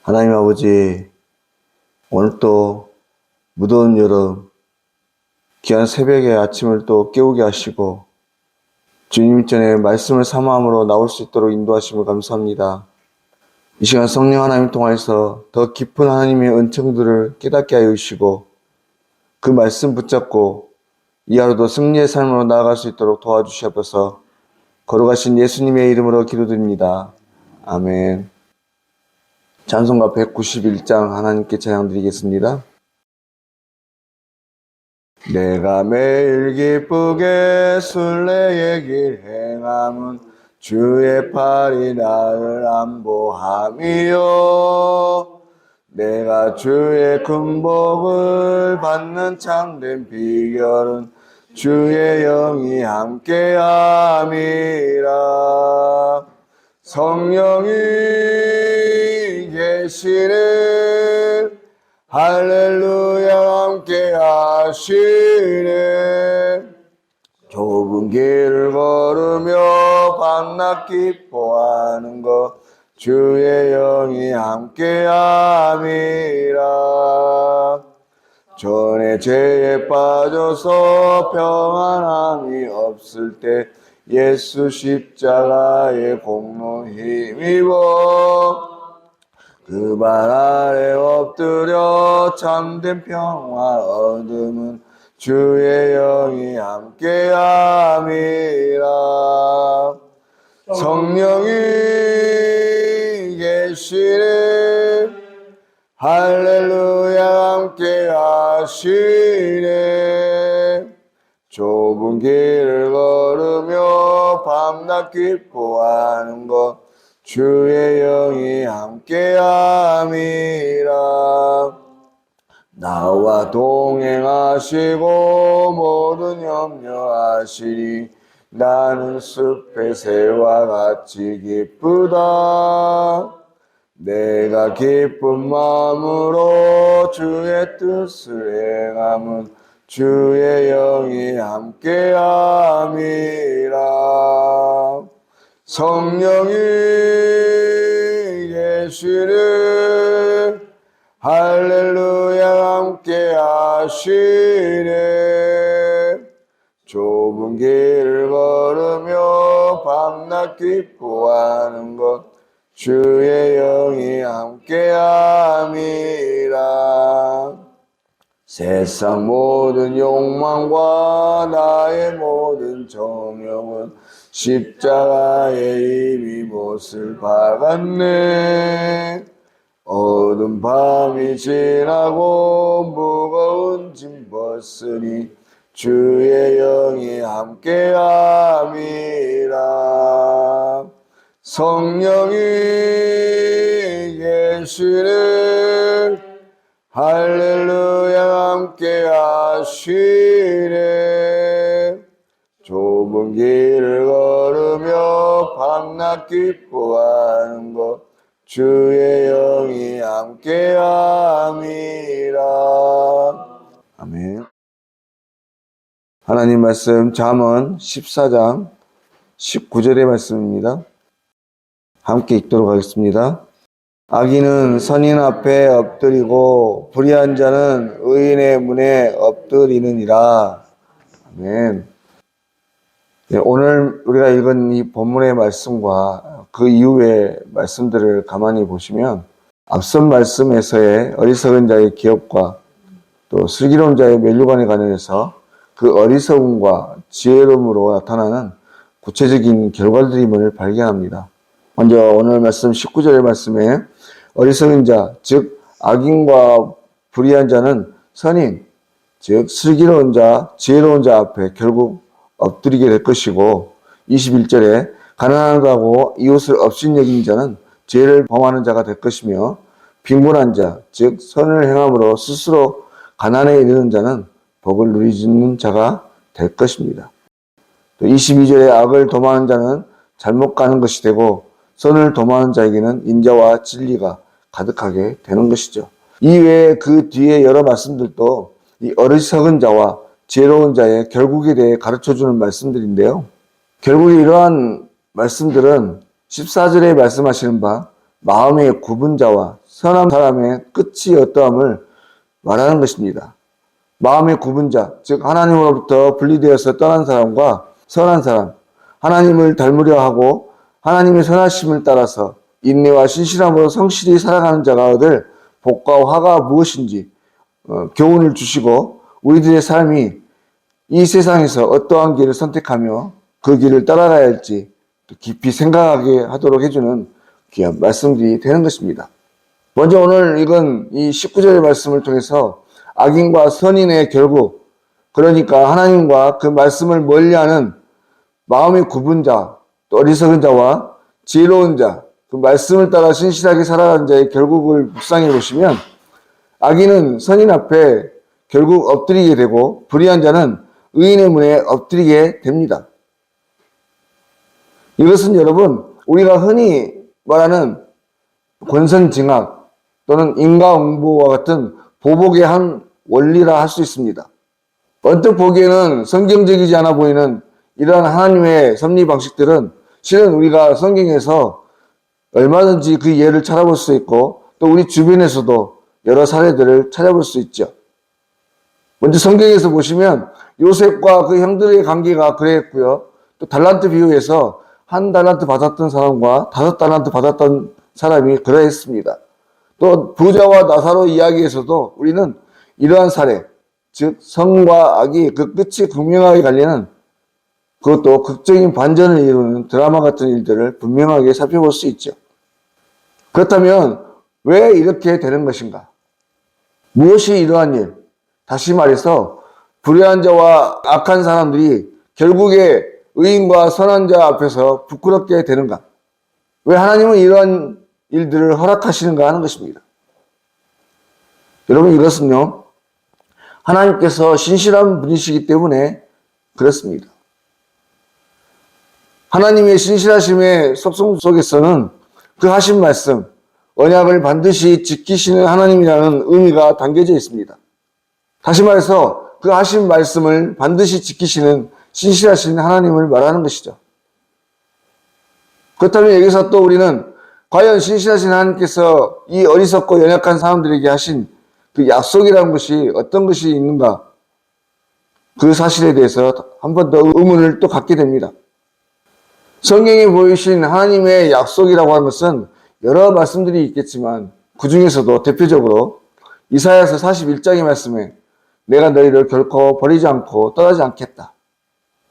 하나님 아버지, 오늘 또 무더운 여름, 귀한 새벽에 아침을 또 깨우게 하시고 주님 전에 말씀을 사모함으로 나올 수 있도록 인도하심을 감사합니다. 이 시간 성령 하나님 통하여서 더 깊은 하나님의 은총들을 깨닫게 하여 주시고 그 말씀 붙잡고 이 하루도 승리의 삶으로 나아갈 수 있도록 도와주시옵소서. 걸어가신 예수님의 이름으로 기도드립니다. 아멘. 찬송가 191장 하나님께 찬양 드리겠습니다. 내가 매일 기쁘게 순례의 길 행함은 주의 팔이 나를 안보함이요. 내가 주의 큰 복을 받는 참된 비결은 주의 영이 함께함이라. 성령이 계시네, 할렐루야 함께 하시네. 좁은 길을 걸으며 밤낮 기뻐하는 것 주의 영이 함께 함이라. 전에 죄에 빠져서 평안함이 없을 때 예수 십자가의 공로 힘입어 그 발 아래 엎드려 참된 평화 얻음은 주의 영이 함께함이라. 성령이 계시네, 할렐루야 함께 하시네. 좁은 길을 걸으며 밤낮 기뻐하는 것 주의 영이 함께함이라. 나와 동행하시고 모든 염려하시니 나는 숲의 새와 같이 기쁘다. 내가 기쁜 마음으로 주의 뜻을 행함은 주의 영이 함께함이라. 성령이 계시네, 할렐루야 함께 하시네. 좁은 길을 걸으며 밤낮 기뻐하는 것 주의 영이 함께함이라. 세상 모든 욕망과 나의 모든 정욕은 십자가에 이미 못을 박았네. 어두운 밤이 지나고 무거운 짐 벗으니 주의 영이 함께함이라. 성령이 계시네, 할렐루야 함께 하시네. 좁은 길을 걸으며 밤낮 기뻐하는 것 주의 영이 함께함이라. 아멘. 하나님 말씀 잠언 14장 19절의 말씀입니다. 함께 읽도록 하겠습니다. 악인은 선인 앞에 엎드리고 불의한 자는 의인의 문에 엎드리느니라. 아멘. 네, 오늘 우리가 읽은 이 본문의 말씀과 그 이후의 말씀들을 가만히 보시면 앞선 말씀에서의 어리석은 자의 기업과 또 슬기로운 자의 면류관에 관련해서 그 어리석음과 지혜로움으로 나타나는 구체적인 결과들임을 발견합니다. 먼저 오늘 말씀 19절의 말씀에 어리석은 자, 즉 악인과 불의한 자는 선인, 즉 슬기로운 자, 지혜로운 자 앞에 결국 엎드리게 될 것이고, 21절에 가난하다고 이웃을 업신여긴 자는 죄를 범하는 자가 될 것이며, 빈곤한 자, 즉 선을 행함으로 스스로 가난에 이르는 자는 복을 누리는 자가 될 것입니다. 또 22절에 악을 도모하는 자는 잘못 가는 것이 되고 선을 도모하는 자에게는 인자와 진리가 가득하게 되는 것이죠. 이외에 그 뒤에 여러 말씀들도 이 어리석은 자와 지혜로운 자의 결국에 대해 가르쳐주는 말씀들인데요. 결국 이러한 말씀들은 14절에 말씀하시는 바 마음의 굽은 자와 선한 사람의 끝이 어떠함을 말하는 것입니다. 마음의 구분자, 즉 하나님으로부터 분리되어서 떠난 사람과 선한 사람, 하나님을 닮으려 하고 하나님의 선하심을 따라서 인내와 신실함으로 성실히 살아가는 자가 얻을 복과 화가 무엇인지 교훈을 주시고 우리들의 삶이 이 세상에서 어떠한 길을 선택하며 그 길을 따라가야 할지 깊이 생각하게 하도록 해주는 귀한 말씀들이 되는 것입니다. 먼저 오늘 읽은 이 19절의 말씀을 통해서 악인과 선인의 결국, 그러니까 하나님과 그 말씀을 멀리하는 마음의 구분자, 또 어리석은 자와 지혜로운 자, 그 말씀을 따라 신실하게 살아가는 자의 결국을 묵상해 보시면 악인은 선인 앞에 결국 엎드리게 되고 불의한 자는 의인의 문에 엎드리게 됩니다. 이것은 여러분 우리가 흔히 말하는 권선징악 또는 인과응보와 같은 보복의 한 원리라 할 수 있습니다. 언뜻 보기에는 성경적이지 않아 보이는 이러한 하나님의 섭리 방식들은 실은 우리가 성경에서 얼마든지 그 예를 찾아볼 수 있고 또 우리 주변에서도 여러 사례들을 찾아볼 수 있죠. 먼저 성경에서 보시면 요셉과 그 형들의 관계가 그랬고요. 또 달란트 비유에서 1달란트 받았던 사람과 5달란트 받았던 사람이 그러했습니다. 또 부자와 나사로 이야기에서도 우리는 이러한 사례, 즉 선과 악이 그 끝이 극명하게 갈리는 그것도 극적인 반전을 이루는 드라마 같은 일들을 분명하게 살펴볼 수 있죠. 그렇다면 왜 이렇게 되는 것인가? 무엇이 이러한 일? 다시 말해서 불의한 자와 악한 사람들이 결국에 의인과 선한 자 앞에서 부끄럽게 되는가? 왜 하나님은 이러한 일들을 허락하시는가 하는 것입니다. 여러분 이것은요, 하나님께서 신실한 분이시기 때문에 그렇습니다. 하나님의 신실하심의 속성 속에서는 그 하신 말씀, 언약을 반드시 지키시는 하나님이라는 의미가 담겨져 있습니다. 다시 말해서 그 하신 말씀을 반드시 지키시는 신실하신 하나님을 말하는 것이죠. 그렇다면 여기서 또 우리는 과연 신실하신 하나님께서 이 어리석고 연약한 사람들에게 하신 그 약속이라는 것이 어떤 것이 있는가? 그 사실에 대해서 한 번 더 의문을 또 갖게 됩니다. 성경에 보이신 하나님의 약속이라고 하는 것은 여러 말씀들이 있겠지만 그 중에서도 대표적으로 이사야서 41장의 말씀에 내가 너희를 결코 버리지 않고 떠나지 않겠다.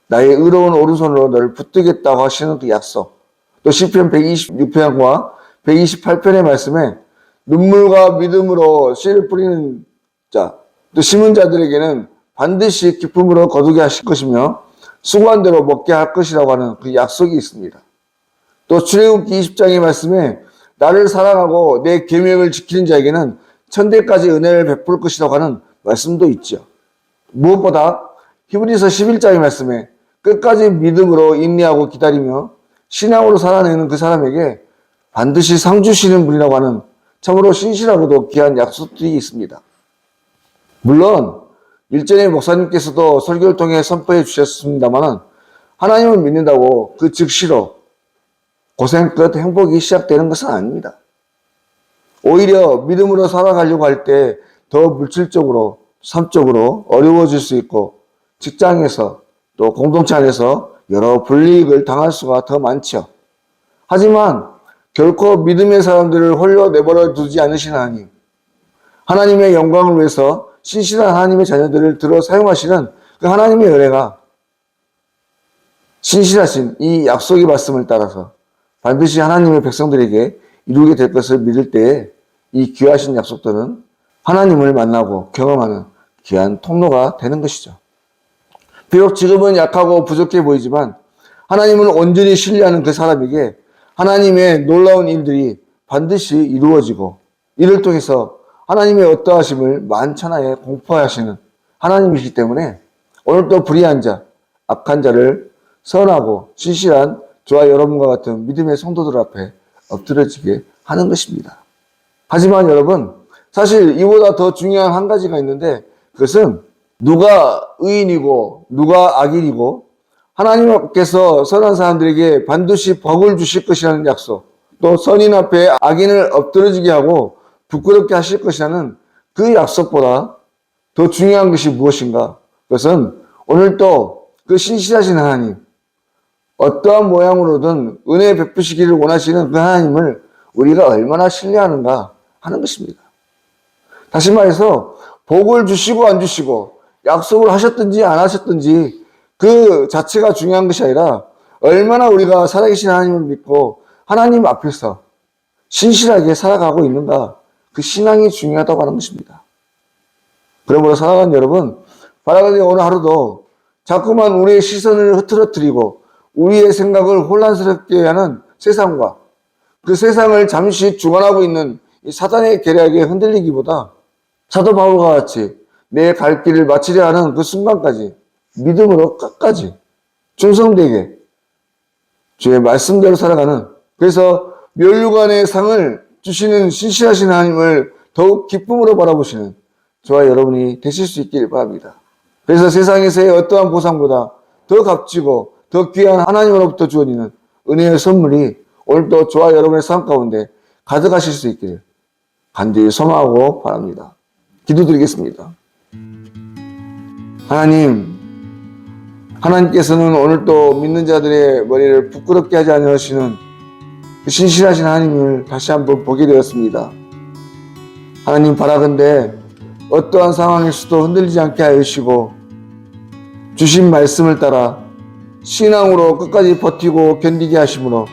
나의 의로운 오른손으로 너를 붙들겠다고 하시는 그 약속. 또 시편 126편과 128편의 말씀에 눈물과 믿음으로 씨를 뿌리는 자, 또 심은 자들에게는 반드시 기쁨으로 거두게 하실 것이며 수고한 대로 먹게 할 것이라고 하는 그 약속이 있습니다. 또 출애굽기 20장의 말씀에 나를 사랑하고 내 계명을 지키는 자에게는 천대까지 은혜를 베풀 것이라고 하는 말씀도 있죠. 무엇보다 히브리서 11장의 말씀에 끝까지 믿음으로 인내하고 기다리며 신앙으로 살아내는 그 사람에게 반드시 상 주시는 분이라고 하는 참으로 신실하고도 귀한 약속들이 있습니다. 물론 일전에 목사님께서도 설교를 통해 선포해 주셨습니다만 하나님을 믿는다고 그 즉시로 고생 끝 행복이 시작되는 것은 아닙니다. 오히려 믿음으로 살아가려고 할 때 더 물질적으로, 삶적으로 어려워질 수 있고 직장에서 또 공동체 안에서 여러 불이익을 당할 수가 더 많죠. 하지만 결코 믿음의 사람들을 홀로 내버려 두지 않으시는 하나님, 하나님의 영광을 위해서 신실한 하나님의 자녀들을 들어 사용하시는 그 하나님의 은혜가 신실하신 이 약속의 말씀을 따라서 반드시 하나님의 백성들에게 이루게 될 것을 믿을 때에 이 귀하신 약속들은 하나님을 만나고 경험하는 귀한 통로가 되는 것이죠. 비록 지금은 약하고 부족해 보이지만 하나님을 온전히 신뢰하는 그 사람에게 하나님의 놀라운 일들이 반드시 이루어지고 이를 통해서 하나님의 어떠하심을 만천하에 공포하시는 하나님이시기 때문에 오늘도 불의한 자, 악한 자를 선하고 신실한 저와 여러분과 같은 믿음의 성도들 앞에 엎드려지게 하는 것입니다. 하지만 여러분, 사실 이보다 더 중요한 한 가지가 있는데 그것은 누가 의인이고 누가 악인이고 하나님께서 선한 사람들에게 반드시 복을 주실 것이라는 약속, 또 선인 앞에 악인을 엎드려지게 하고 부끄럽게 하실 것이라는 그 약속보다 더 중요한 것이 무엇인가? 그것은 오늘 또 그 신실하신 하나님, 어떠한 모양으로든 은혜 베푸시기를 원하시는 그 하나님을 우리가 얼마나 신뢰하는가 하는 것입니다. 다시 말해서 복을 주시고 안 주시고 약속을 하셨든지 안 하셨든지 그 자체가 중요한 것이 아니라 얼마나 우리가 살아계신 하나님을 믿고 하나님 앞에서 신실하게 살아가고 있는가, 그 신앙이 중요하다고 하는 것입니다. 그러므로 사랑하는 여러분, 바라가는 오늘 하루도 자꾸만 우리의 시선을 흐트러뜨리고 우리의 생각을 혼란스럽게 하는 세상과 그 세상을 잠시 주관하고 있는 이 사단의 계략에 흔들리기보다 사도 바울과 같이 내 갈 길을 마치려 하는 그 순간까지 믿음으로 끝까지 충성되게 주의 말씀대로 살아가는, 그래서 멸류관의 상을 주시는 신실하신 하나님을 더욱 기쁨으로 바라보시는 저와 여러분이 되실 수 있기를 바랍니다. 그래서 세상에서의 어떠한 보상보다 더 값지고 더 귀한 하나님으로부터 주어지는 은혜의 선물이 오늘도 저와 여러분의 삶 가운데 가져가실 수 있기를 간절히 소망하고 바랍니다. 기도드리겠습니다. 하나님께서는 오늘도 믿는 자들의 머리를 부끄럽게 하지 않으시는 그 신실하신 하나님을 다시 한번 보게 되었습니다. 하나님, 바라건대 어떠한 상황에서도 흔들리지 않게 하시고 주신 말씀을 따라 신앙으로 끝까지 버티고 견디게 하심으로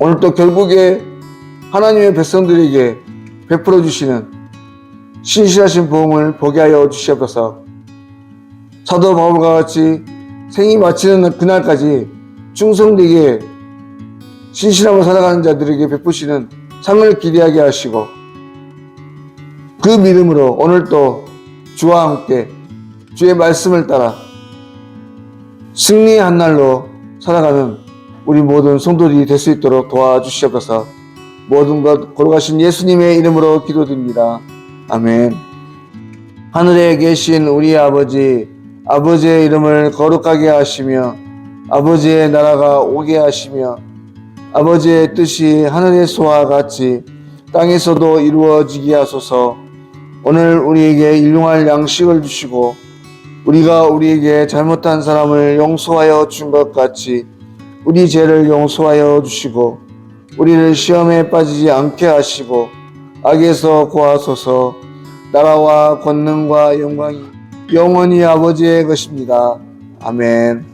오늘도 결국에 하나님의 백성들에게 베풀어 주시는 신실하신 보응을 보게 하여 주시옵소서. 사도 바울과 같이 생이 마치는 그날까지 충성되게 신실함으로 살아가는 자들에게 베푸시는 상을 기대하게 하시고 그 믿음으로 오늘도 주와 함께 주의 말씀을 따라 승리의 한 날로 살아가는 우리 모든 성도들이 될 수 있도록 도와주시옵소서. 모든 것 걸어가신 예수님의 이름으로 기도드립니다. 아멘. 하늘에 계신 우리 아버지, 아버지의 이름을 거룩하게 하시며 아버지의 나라가 오게 하시며 아버지의 뜻이 하늘에서와 같이 땅에서도 이루어지게 하소서. 오늘 우리에게 일용할 양식을 주시고 우리가 우리에게 잘못한 사람을 용서하여 준 것 같이 우리 죄를 용서하여 주시고 우리를 시험에 빠지지 않게 하시고 악에서 구하소서. 나라와 권능과 영광이 영원히 아버지의 것입니다. 아멘.